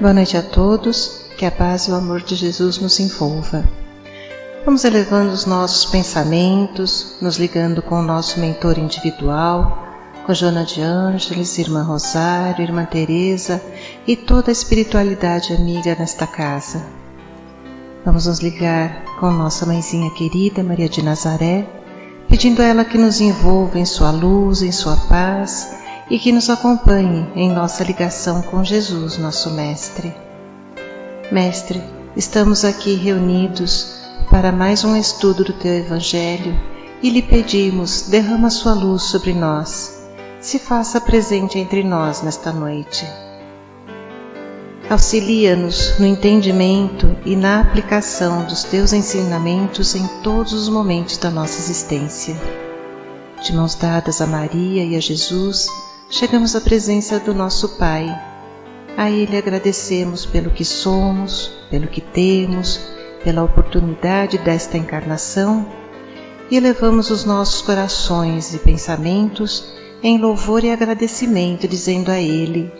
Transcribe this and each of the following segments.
Boa noite a todos, que a paz e o amor de Jesus nos envolva. Vamos elevando os nossos pensamentos, nos ligando com o nosso mentor individual, com Joana de Ângeles, Irmã Rosário, Irmã Teresa e toda a espiritualidade amiga nesta casa. Vamos nos ligar com nossa mãezinha querida, Maria de Nazaré, pedindo a ela que nos envolva em sua luz, em sua paz e que nos acompanhe em nossa ligação com Jesus, nosso Mestre. Mestre, estamos aqui reunidos para mais um estudo do Teu Evangelho e lhe pedimos, derrama sua luz sobre nós, se faça presente entre nós nesta noite. Auxilia-nos no entendimento e na aplicação dos Teus ensinamentos em todos os momentos da nossa existência. De mãos dadas a Maria e a Jesus, chegamos à presença do nosso Pai. A Ele agradecemos pelo que somos, pelo que temos, pela oportunidade desta encarnação e elevamos os nossos corações e pensamentos em louvor e agradecimento, dizendo a Ele: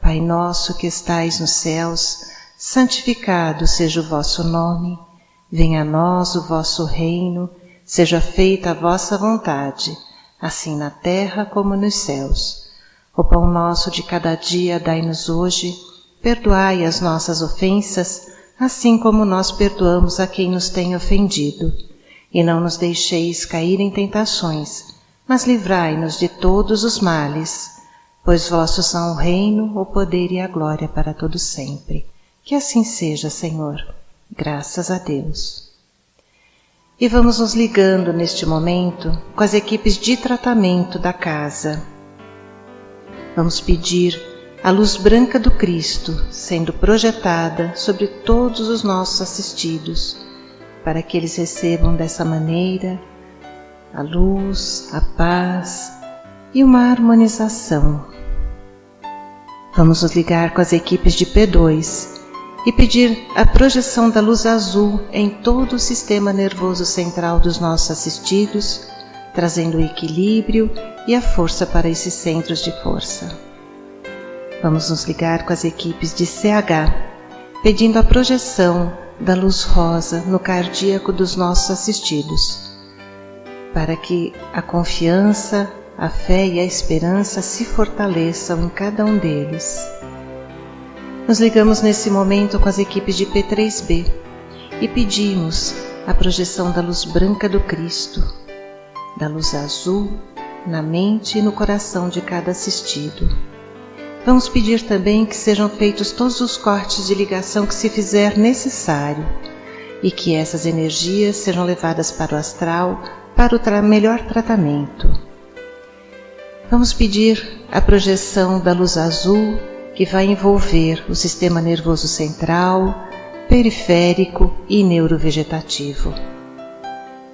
Pai nosso que estais nos céus, santificado seja o vosso nome, venha a nós o vosso reino, seja feita a vossa vontade, assim na terra como nos céus. O pão nosso de cada dia dai-nos hoje, perdoai as nossas ofensas, assim como nós perdoamos a quem nos tem ofendido. E não nos deixeis cair em tentações, mas livrai-nos de todos os males, pois vossos são o reino, o poder e a glória para todo sempre. Que assim seja, Senhor. Graças a Deus. E vamos nos ligando neste momento com as equipes de tratamento da casa. Vamos pedir a luz branca do Cristo sendo projetada sobre todos os nossos assistidos, para que eles recebam dessa maneira a luz, a paz e uma harmonização. Vamos nos ligar com as equipes de P2 e pedir a projeção da luz azul em todo o sistema nervoso central dos nossos assistidos, trazendo o equilíbrio e a força para esses centros de força. Vamos nos ligar com as equipes de CH, pedindo a projeção da luz rosa no cardíaco dos nossos assistidos, para que a confiança, a fé e a esperança se fortaleçam em cada um deles. Nos ligamos nesse momento com as equipes de P3B e pedimos a projeção da luz branca do Cristo, da luz azul na mente e no coração de cada assistido. Vamos pedir também que sejam feitos todos os cortes de ligação que se fizer necessário e que essas energias sejam levadas para o astral para o melhor tratamento. Vamos pedir a projeção da luz azul que vai envolver o sistema nervoso central, periférico e neurovegetativo.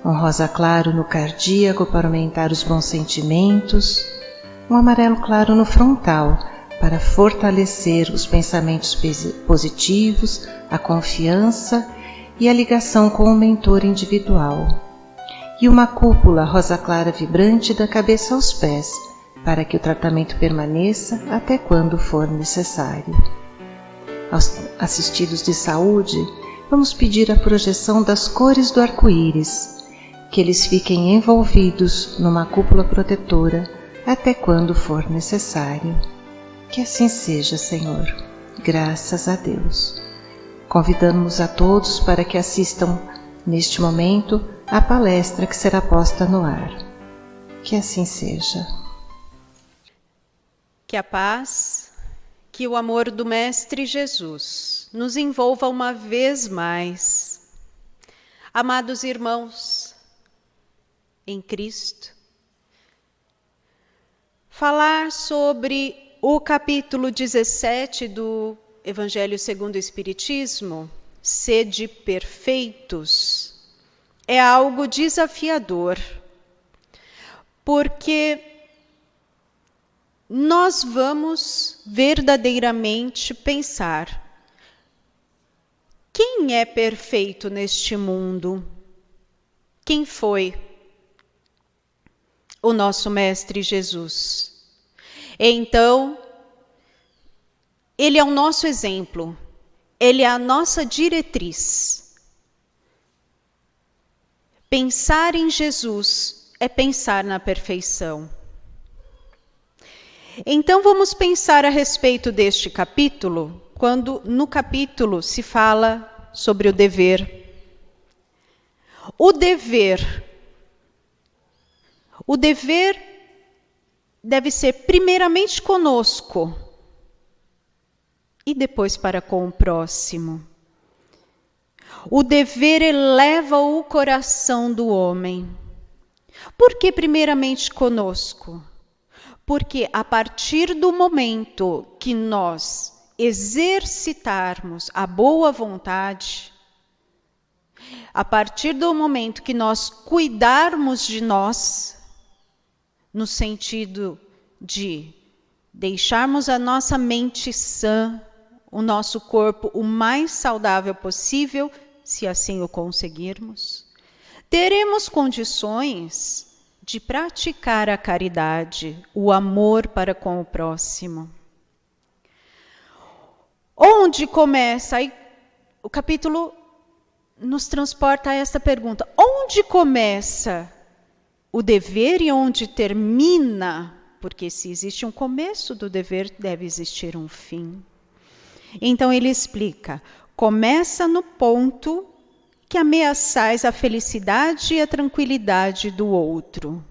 Um rosa claro no cardíaco para aumentar os bons sentimentos, um amarelo claro no frontal para fortalecer os pensamentos positivos, a confiança e a ligação com o mentor individual. E uma cúpula rosa clara vibrante da cabeça aos pés, para que o tratamento permaneça até quando for necessário. Aos assistidos de saúde, vamos pedir a projeção das cores do arco-íris, que eles fiquem envolvidos numa cúpula protetora até quando for necessário. Que assim seja, Senhor. Graças a Deus. Convidamos a todos para que assistam neste momento à palestra que será posta no ar. Que assim seja. Que a paz, que o amor do Mestre Jesus nos envolva uma vez mais. Amados irmãos, em Cristo, falar sobre o capítulo 17 do Evangelho segundo o Espiritismo, sede perfeitos, é algo desafiador, porque nós vamos verdadeiramente pensar: quem é perfeito neste mundo? Quem foi? O nosso Mestre Jesus. Então, Ele é o nosso exemplo, ele é a nossa diretriz. Pensar em Jesus é pensar na perfeição. Então vamos pensar a respeito deste capítulo, quando no capítulo se fala sobre o dever. O dever deve ser primeiramente conosco e depois para com o próximo. O dever eleva o coração do homem. Por que primeiramente conosco? Porque a partir do momento que nós exercitarmos a boa vontade, a partir do momento que nós cuidarmos de nós, no sentido de deixarmos a nossa mente sã, o nosso corpo o mais saudável possível, se assim o conseguirmos, teremos condições de praticar a caridade, o amor para com o próximo. Onde começa? Aí, o capítulo nos transporta a esta pergunta: onde começa o dever e onde termina? Porque se existe um começo do dever, deve existir um fim. Então ele explica: começa no ponto que ameaçais a felicidade e a tranquilidade do outro.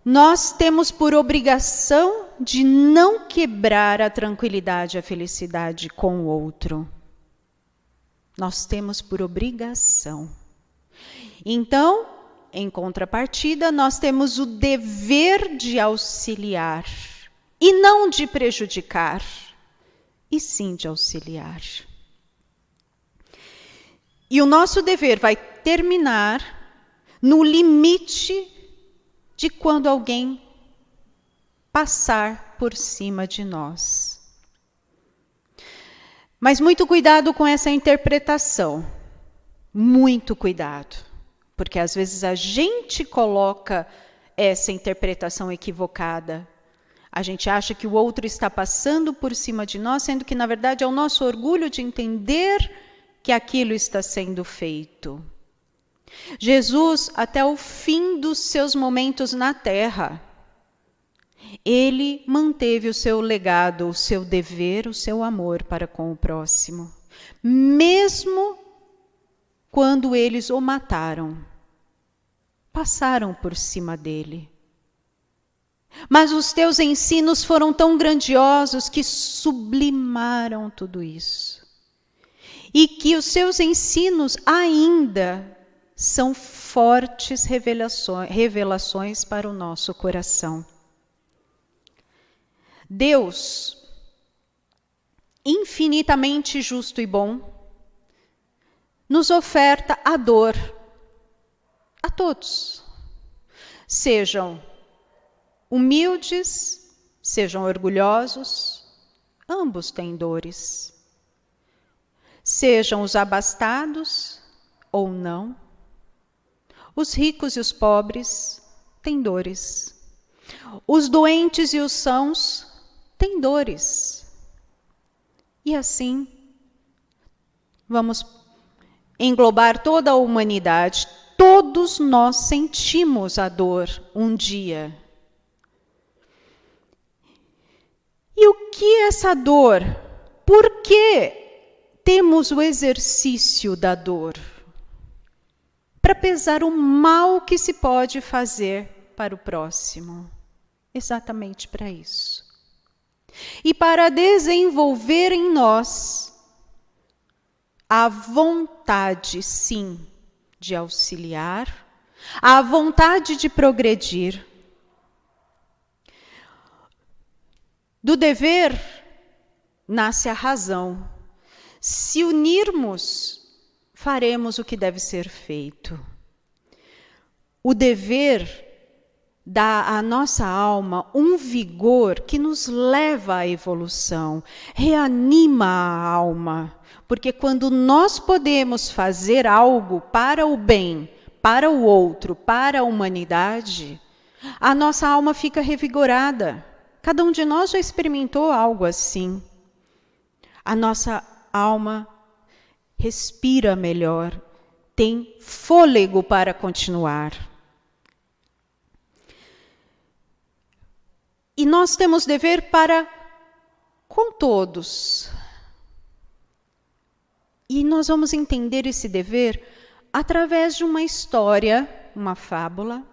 Nós temos por obrigação de não quebrar a tranquilidade e a felicidade com o outro. Nós temos por obrigação. Então, em contrapartida, nós temos o dever de auxiliar, e não de prejudicar, e sim de auxiliar. E o nosso dever vai terminar no limite de quando alguém passar por cima de nós. Mas muito cuidado com essa interpretação. Muito cuidado. Porque às vezes a gente coloca essa interpretação equivocada. A gente acha que o outro está passando por cima de nós, sendo que na verdade é o nosso orgulho de entender que aquilo está sendo feito. Jesus, até o fim dos seus momentos na terra, ele manteve o seu legado, o seu dever, o seu amor para com o próximo. Mesmo quando eles o mataram, passaram por cima dele. Mas os teus ensinos foram tão grandiosos que sublimaram tudo isso. E que os seus ensinos ainda são fortes revelações para o nosso coração. Deus, infinitamente justo e bom, nos oferta a dor a todos. Sejam humildes, sejam orgulhosos, ambos têm dores. Sejam os abastados ou não, os ricos e os pobres têm dores. Os doentes e os sãos têm dores. E assim, vamos englobar toda a humanidade. Todos nós sentimos a dor um dia. E o que é essa dor? Por que temos o exercício da dor? Para pesar o mal que se pode fazer para o próximo. Exatamente para isso. E para desenvolver em nós a vontade, sim, de auxiliar, a vontade de progredir. Do dever nasce a razão. Se unirmos, faremos o que deve ser feito. O dever dá à nossa alma um vigor que nos leva à evolução, reanima a alma, porque quando nós podemos fazer algo para o bem, para o outro, para a humanidade, a nossa alma fica revigorada, Cada um de nós já experimentou algo assim. A nossa alma respira melhor, tem fôlego para continuar. E nós temos dever para com todos. E nós vamos entender esse dever através de uma história, uma fábula,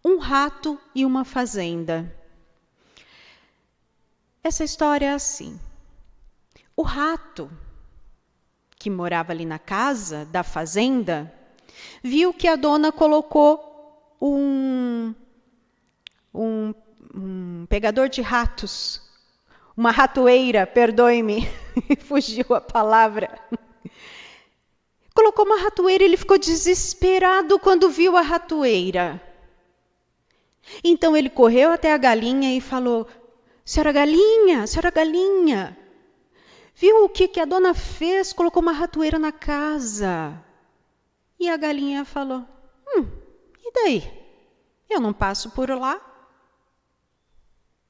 um rato e uma fazenda. Essa história é assim. O rato, que morava ali na casa da fazenda, viu que a dona colocou um pegador de ratos, uma ratoeira, perdoe-me, fugiu a palavra. Colocou uma ratoeira e ele ficou desesperado quando viu a ratoeira. Então ele correu até a galinha e falou: senhora galinha, viu o que a dona fez? Colocou uma ratoeira na casa. E a galinha falou: e daí? Eu não passo por lá.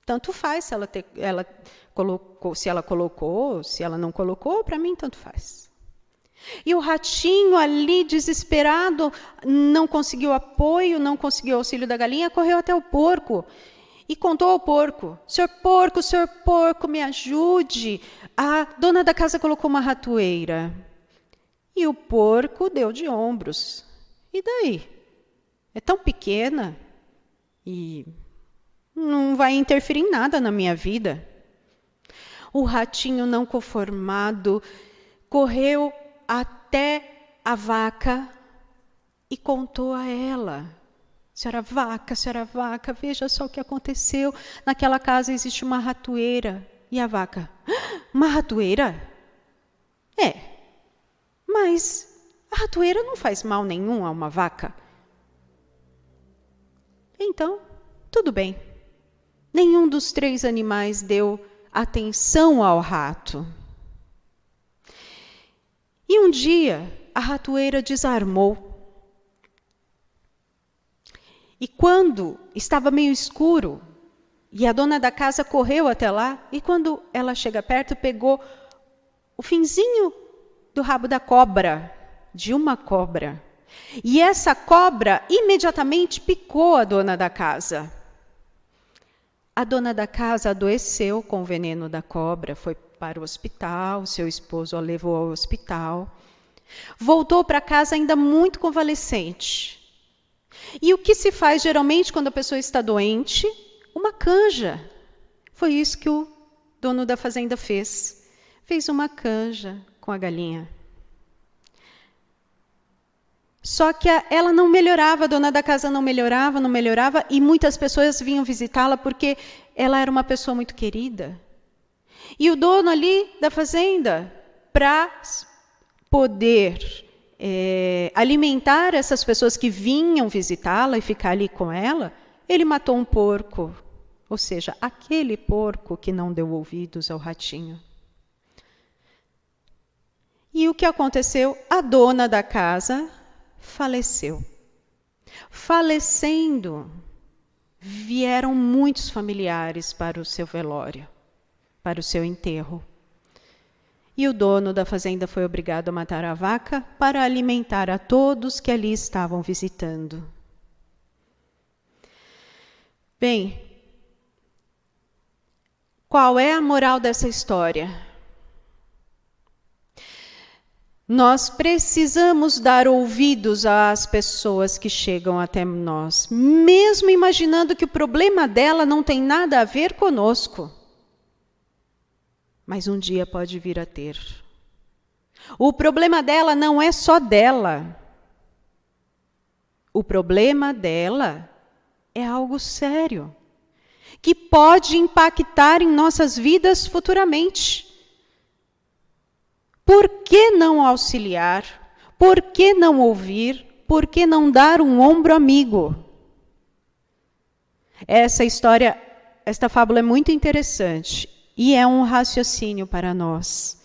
Tanto faz se ela colocou, se ela não colocou, para mim tanto faz. E o ratinho ali, desesperado, não conseguiu apoio, não conseguiu auxílio da galinha, correu até o porco e contou ao porco: senhor porco, me ajude. A dona da casa colocou uma ratoeira. E o porco deu de ombros. E daí? É tão pequena e não vai interferir em nada na minha vida. O ratinho, não conformado, correu até a vaca e contou a ela: senhora vaca, veja só o que aconteceu. Naquela casa existe uma ratoeira. E a vaca: uma ratoeira? É, mas a ratoeira não faz mal nenhum a uma vaca. Então, tudo bem. Nenhum dos 3 animais deu atenção ao rato. E um dia, a ratoeira desarmou. E quando estava meio escuro, e a dona da casa correu até lá, e quando ela chega perto, pegou o finzinho do rabo da cobra, de uma cobra. E essa cobra imediatamente picou a dona da casa. A dona da casa adoeceu com o veneno da cobra, foi para o hospital, seu esposo a levou ao hospital. Voltou para casa ainda muito convalescente. E o que se faz geralmente quando a pessoa está doente? Uma canja. Foi isso que o dono da fazenda fez. Fez uma canja com a galinha. Só que ela não melhorava, a dona da casa não melhorava, e muitas pessoas vinham visitá-la porque ela era uma pessoa muito querida. E o dono ali da fazenda, para poder alimentar essas pessoas que vinham visitá-la e ficar ali com ela, ele matou um porco. Ou seja, aquele porco que não deu ouvidos ao ratinho. E o que aconteceu? A dona da casa faleceu. Falecendo, vieram muitos familiares para o seu velório, para o seu enterro. E o dono da fazenda foi obrigado a matar a vaca para alimentar a todos que ali estavam visitando. Bem, qual é a moral dessa história? Nós precisamos dar ouvidos às pessoas que chegam até nós, mesmo imaginando que o problema dela não tem nada a ver conosco. Mas um dia pode vir a ter. O problema dela não é só dela. O problema dela é algo sério, que pode impactar em nossas vidas futuramente. Por que não auxiliar? Por que não ouvir? Por que não dar um ombro amigo? Esta fábula é muito interessante e é um raciocínio para nós.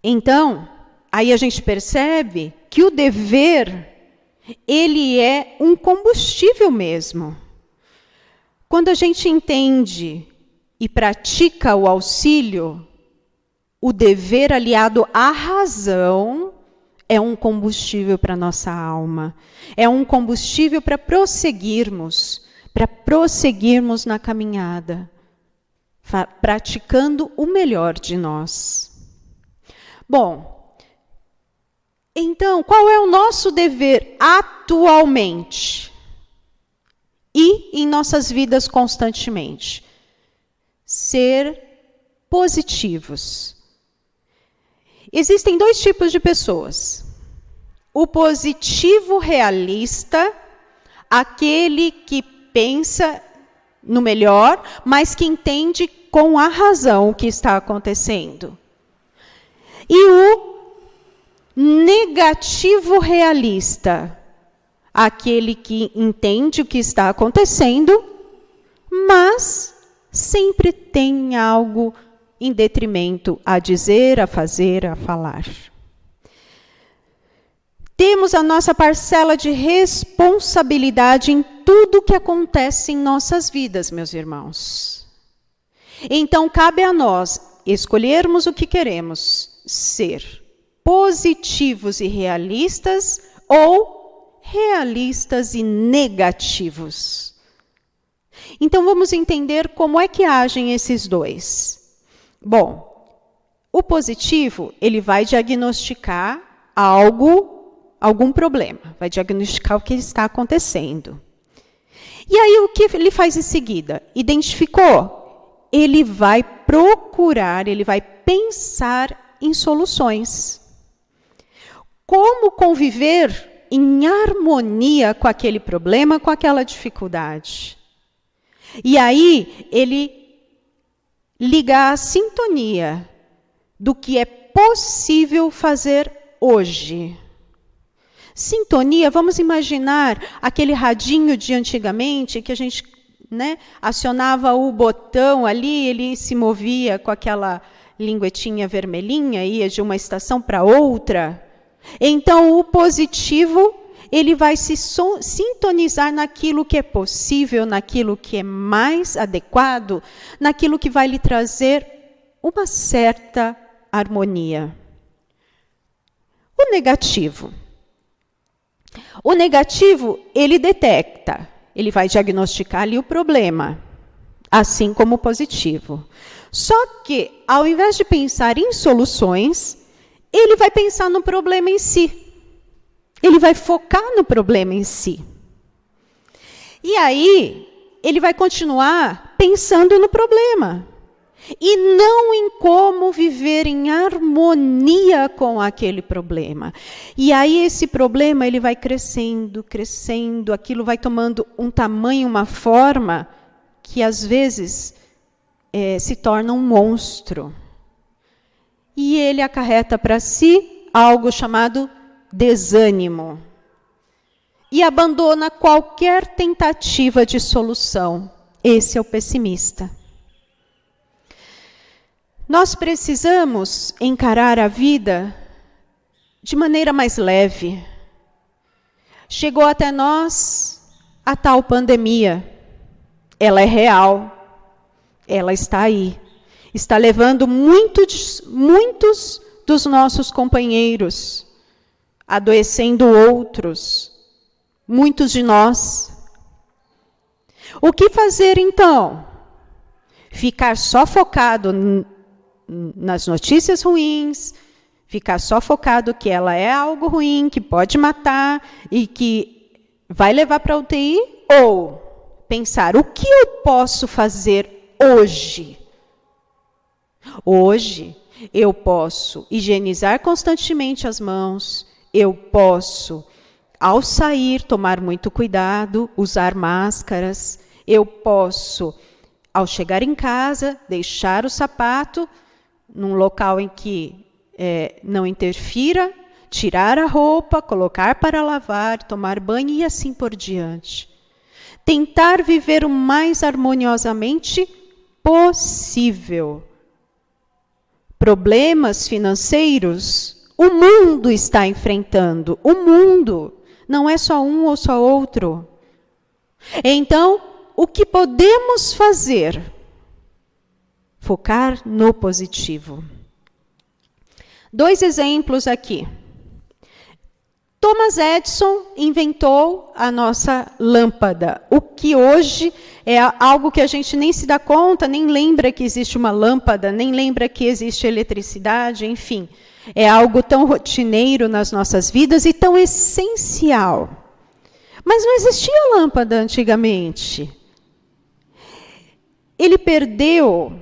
Então, aí a gente percebe que o dever, ele é um combustível mesmo. Quando a gente entende e pratica o auxílio, o dever aliado à razão é um combustível para a nossa alma. É um combustível para prosseguirmos na caminhada, praticando o melhor de nós. Bom, então, qual é o nosso dever atualmente e em nossas vidas constantemente? Ser positivos. Existem dois tipos de pessoas. O positivo realista, aquele que pensa no melhor, mas que entende com a razão o que está acontecendo. E o negativo realista, aquele que entende o que está acontecendo, mas sempre tem algo em detrimento a dizer, a fazer, a falar. Temos a nossa parcela de responsabilidade em tudo que acontece em nossas vidas, meus irmãos. Então, cabe a nós escolhermos o que queremos ser, positivos e realistas ou realistas e negativos. Então, vamos entender como é que agem esses dois. Bom, o positivo, ele vai diagnosticar algum problema, vai diagnosticar o que está acontecendo. E aí, o que ele faz em seguida? Identificou? Ele vai procurar, ele vai pensar em soluções. Como conviver em harmonia com aquele problema, com aquela dificuldade. E aí, ele liga a sintonia do que é possível fazer hoje. Sintonia, vamos imaginar aquele radinho de antigamente, que a gente acionava o botão ali, ele se movia com aquela linguetinha vermelhinha, ia de uma estação para outra. Então, o positivo, ele vai se sintonizar naquilo que é possível, naquilo que é mais adequado, naquilo que vai lhe trazer uma certa harmonia. O negativo. O negativo, ele detecta, ele vai diagnosticar ali o problema, assim como o positivo. Só que, ao invés de pensar em soluções, ele vai pensar no problema em si. Ele vai focar no problema em si. E aí, ele vai continuar pensando no problema. E não em como viver em harmonia com aquele problema. E aí, esse problema, ele vai crescendo, crescendo, aquilo vai tomando um tamanho, uma forma, que às vezes se torna um monstro. E ele acarreta para si algo chamado desânimo. E abandona qualquer tentativa de solução. Esse é o pessimista. Nós precisamos encarar a vida de maneira mais leve. Chegou até nós a tal pandemia. Ela é real. Ela está aí. Está levando muitos dos nossos companheiros, adoecendo outros, muitos de nós. O que fazer então? Ficar só focado nas notícias ruins, ficar só focado que ela é algo ruim, que pode matar e que vai levar para a UTI? Ou pensar, o que eu posso fazer hoje? Hoje, eu posso higienizar constantemente as mãos, eu posso, ao sair, tomar muito cuidado, usar máscaras, eu posso, ao chegar em casa, deixar o sapato num local em que não interfira, tirar a roupa, colocar para lavar, tomar banho e assim por diante. Tentar viver o mais harmoniosamente possível. Problemas financeiros, o mundo está enfrentando. O mundo, não é só um ou só outro. Então, o que podemos fazer? Focar no positivo. 2 exemplos aqui. Thomas Edison inventou a nossa lâmpada, o que hoje é algo que a gente nem se dá conta, nem lembra que existe uma lâmpada, nem lembra que existe eletricidade, enfim. É algo tão rotineiro nas nossas vidas e tão essencial. Mas não existia lâmpada antigamente. Ele perdeu,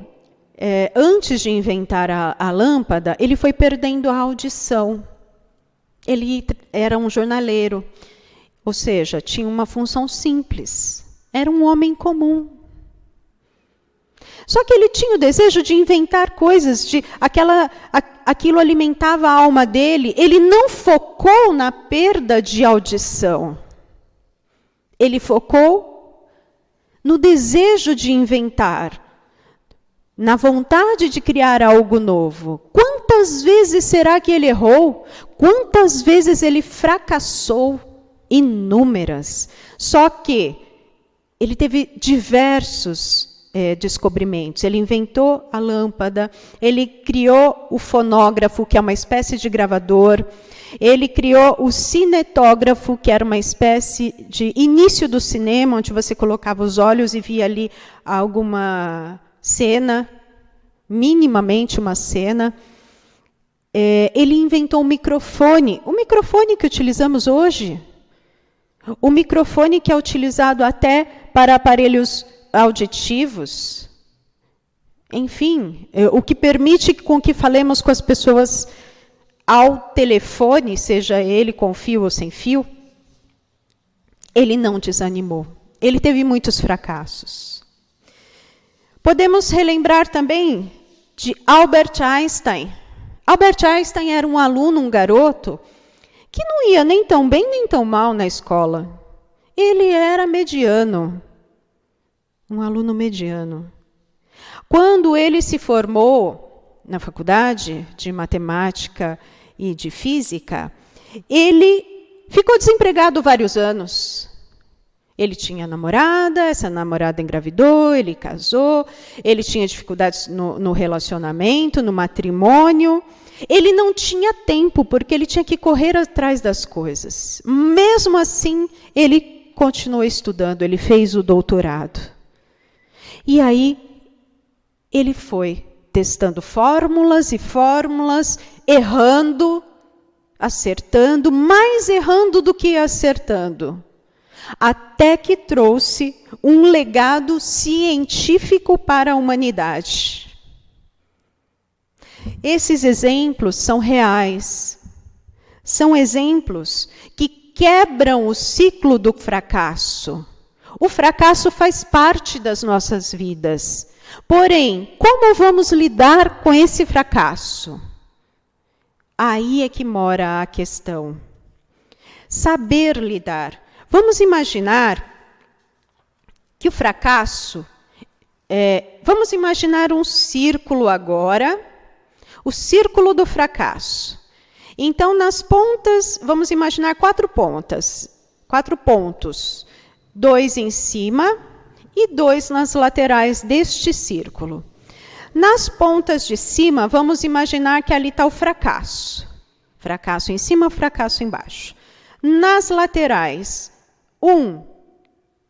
antes de inventar a lâmpada, ele foi perdendo a audição. Ele era um jornaleiro, ou seja, tinha uma função simples. Era um homem comum. Só que ele tinha o desejo de inventar coisas, aquilo alimentava a alma dele. Ele não focou na perda de audição. Ele focou no desejo de inventar, na vontade de criar algo novo. Quantas vezes será que ele errou? Quantas vezes ele fracassou? Inúmeras. Só que ele teve diversos descobrimentos. Ele inventou a lâmpada, ele criou o fonógrafo, que é uma espécie de gravador, ele criou o cinetógrafo, que era uma espécie de início do cinema, onde você colocava os olhos e via ali alguma cena, minimamente uma cena. Ele inventou o microfone que utilizamos hoje, o microfone que é utilizado até para aparelhos auditivos, enfim, o que permite com que falemos com as pessoas ao telefone, seja ele com fio ou sem fio. Ele não desanimou, ele teve muitos fracassos. Podemos relembrar também de Albert Einstein. Albert Einstein era um aluno, um garoto, que não ia nem tão bem nem tão mal na escola. Ele era mediano, um aluno mediano. Quando ele se formou na faculdade de matemática e de física, ele ficou desempregado vários anos. Ele tinha namorada, essa namorada engravidou, ele casou, ele tinha dificuldades no relacionamento, no matrimônio. Ele não tinha tempo, porque ele tinha que correr atrás das coisas. Mesmo assim, ele continuou estudando, ele fez o doutorado. E aí, ele foi testando fórmulas e fórmulas, errando, acertando, mais errando do que acertando. Até que trouxe um legado científico para a humanidade. Esses exemplos são reais. São exemplos que quebram o ciclo do fracasso. O fracasso faz parte das nossas vidas. Porém, como vamos lidar com esse fracasso? Aí é que mora a questão. Saber lidar. Vamos imaginar que o fracasso... vamos imaginar um círculo agora, o círculo do fracasso. Então, nas pontas, vamos imaginar 4 pontas. 4 pontos. 2 em cima e 2 nas laterais deste círculo. Nas pontas de cima, vamos imaginar que ali está o fracasso. Fracasso em cima, fracasso embaixo. Nas laterais, um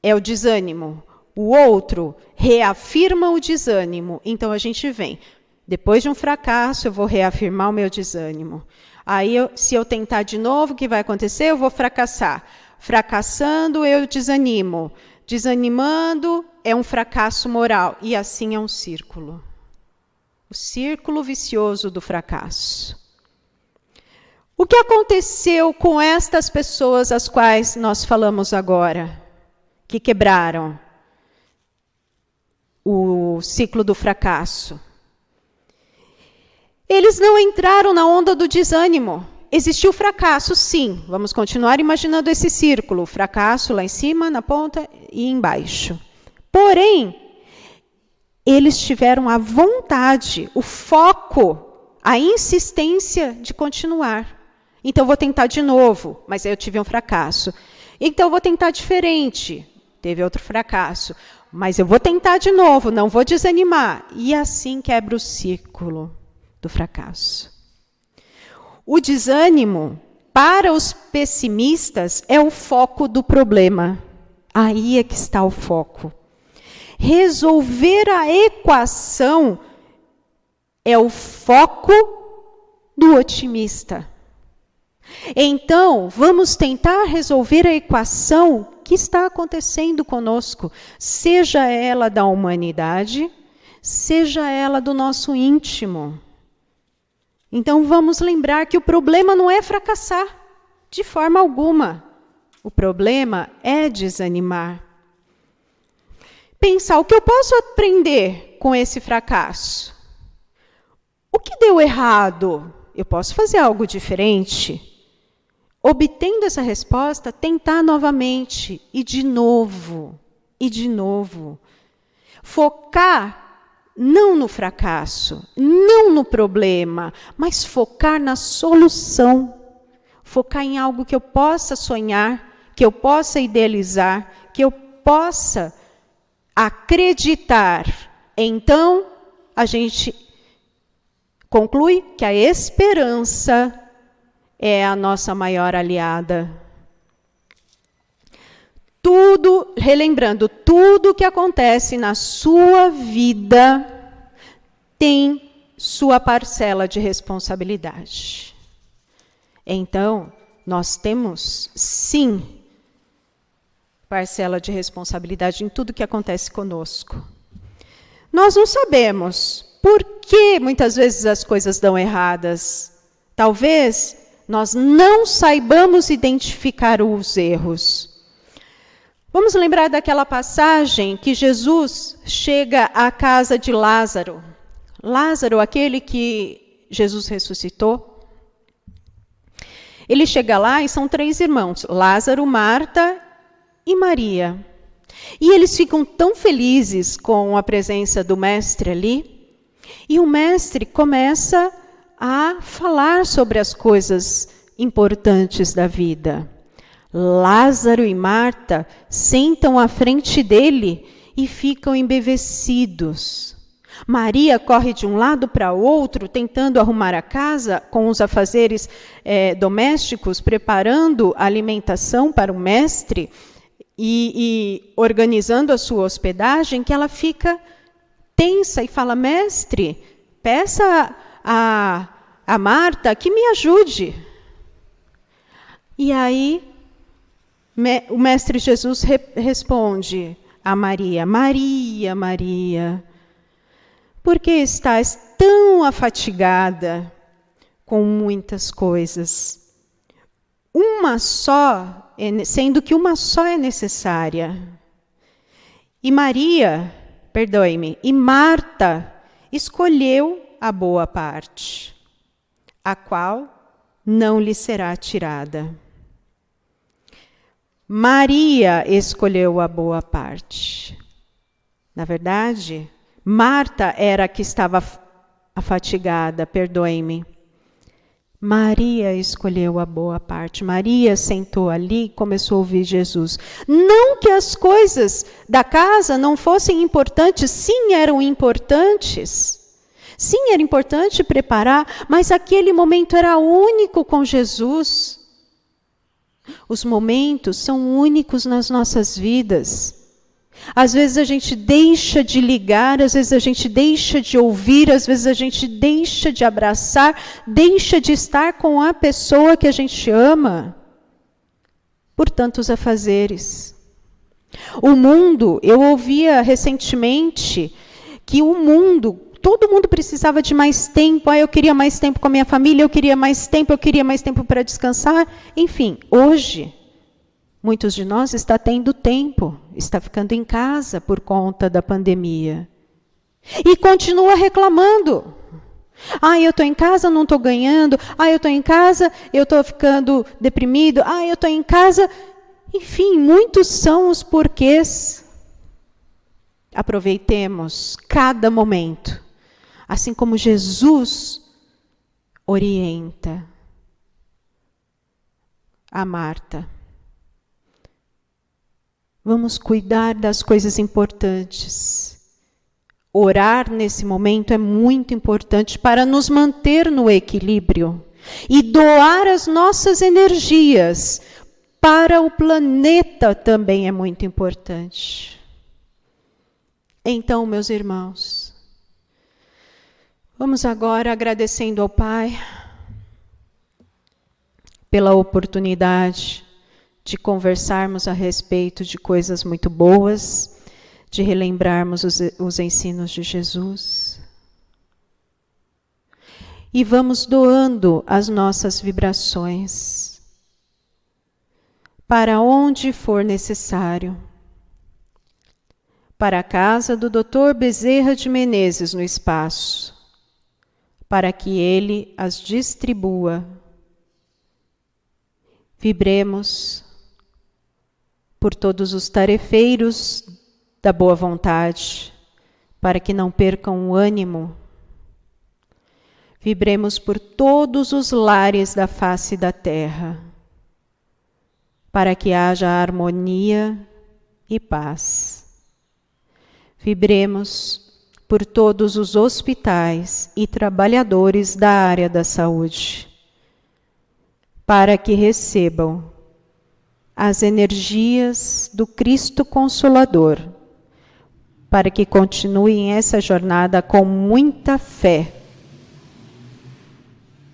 é o desânimo, o outro reafirma o desânimo. Então, a gente vem. Depois de um fracasso, eu vou reafirmar o meu desânimo. Aí, se eu tentar de novo, o que vai acontecer? Eu vou fracassar. Fracassando, eu desanimo. Desanimando, é um fracasso moral. E assim é um círculo. O círculo vicioso do fracasso. O que aconteceu com estas pessoas às quais nós falamos agora? Que quebraram o ciclo do fracasso. Eles não entraram na onda do desânimo. Existiu fracasso, sim. Vamos continuar imaginando esse círculo. Fracasso lá em cima, na ponta e embaixo. Porém, eles tiveram a vontade, o foco, a insistência de continuar. Então, vou tentar de novo, mas aí eu tive um fracasso. Então, vou tentar diferente. teve outro fracasso. Mas eu vou tentar de novo, não vou desanimar. E assim quebra o círculo do fracasso. O desânimo, para os pessimistas, é o foco do problema. Aí é que está o foco. Resolver a equação é o foco do otimista. Então, vamos tentar resolver a equação que está acontecendo conosco, seja ela da humanidade, seja ela do nosso íntimo. Então, vamos lembrar que o problema não é fracassar, de forma alguma. O problema é desanimar. Pensar, o que eu posso aprender com esse fracasso? O que deu errado? Eu posso fazer algo diferente? Obtendo essa resposta, tentar novamente, e de novo, e de novo. Focar não no fracasso, não no problema, mas focar na solução. Focar em algo que eu possa sonhar, que eu possa idealizar, que eu possa acreditar. Então, a gente conclui que a esperança é a nossa maior aliada. Relembrando, tudo que acontece na sua vida tem sua parcela de responsabilidade. Então, nós temos, sim, parcela de responsabilidade em tudo que acontece conosco. Nós não sabemos por que muitas vezes as coisas dão erradas. Talvez nós não saibamos identificar os erros. Vamos lembrar daquela passagem que Jesus chega à casa de Lázaro. Lázaro, aquele que Jesus ressuscitou. Ele chega lá e são 3 irmãos, Lázaro, Marta e Maria. E eles ficam tão felizes com a presença do mestre ali. E o mestre começa a falar sobre as coisas importantes da vida. Lázaro e Marta sentam à frente dele e ficam embevecidos. Maria corre de um lado para o outro, tentando arrumar a casa com os afazeres domésticos, preparando a alimentação para o mestre e organizando a sua hospedagem, que ela fica tensa e fala, mestre, peça a Marta que me ajude. E aí o mestre Jesus responde a Maria, Maria, Maria, por que estás tão afatigada com muitas coisas? Uma só, sendo que uma só é necessária. E Marta escolheu a boa parte, a qual não lhe será tirada. Maria escolheu a boa parte. Na verdade, Marta era a que estava afatigada, perdoe-me. Maria escolheu a boa parte. Maria sentou ali e começou a ouvir Jesus. Não que as coisas da casa não fossem importantes, sim, eram importantes. Sim, era importante preparar, mas aquele momento era único com Jesus. Os momentos são únicos nas nossas vidas. Às vezes a gente deixa de ligar, às vezes a gente deixa de ouvir, às vezes a gente deixa de abraçar, deixa de estar com a pessoa que a gente ama, por tantos afazeres. O mundo, eu ouvia recentemente que todo mundo precisava de mais tempo. Eu queria mais tempo com a minha família, eu queria mais tempo para descansar. Enfim, hoje, muitos de nós está tendo tempo, está ficando em casa por conta da pandemia. E continua reclamando. Eu estou em casa, não estou ganhando. Eu estou em casa, eu estou ficando deprimido. Eu estou em casa. Enfim, muitos são os porquês. Aproveitemos cada momento. Assim como Jesus orienta a Marta. Vamos cuidar das coisas importantes. Orar nesse momento é muito importante para nos manter no equilíbrio e doar as nossas energias para o planeta também é muito importante. Então, meus irmãos, vamos agora agradecendo ao Pai pela oportunidade de conversarmos a respeito de coisas muito boas, de relembrarmos os ensinos de Jesus. E vamos doando as nossas vibrações para onde for necessário. Para a casa do Dr. Bezerra de Menezes no espaço, para que ele as distribua. Vibremos por todos os tarefeiros da boa vontade, para que não percam o ânimo. Vibremos por todos os lares da face da terra, para que haja harmonia e paz. Vibremos por todos os hospitais e trabalhadores da área da saúde, para que recebam as energias do Cristo Consolador, para que continuem essa jornada com muita fé,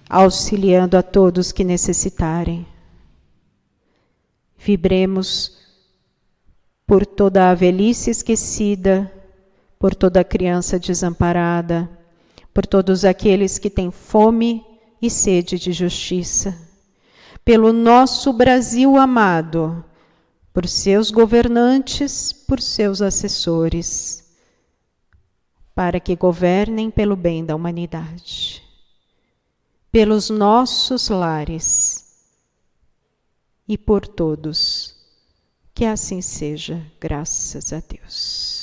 auxiliando a todos que necessitarem. Vibremos por toda a velhice esquecida, por toda a criança desamparada, por todos aqueles que têm fome e sede de justiça, pelo nosso Brasil amado, por seus governantes, por seus assessores, para que governem pelo bem da humanidade, pelos nossos lares e por todos. Que assim seja, graças a Deus.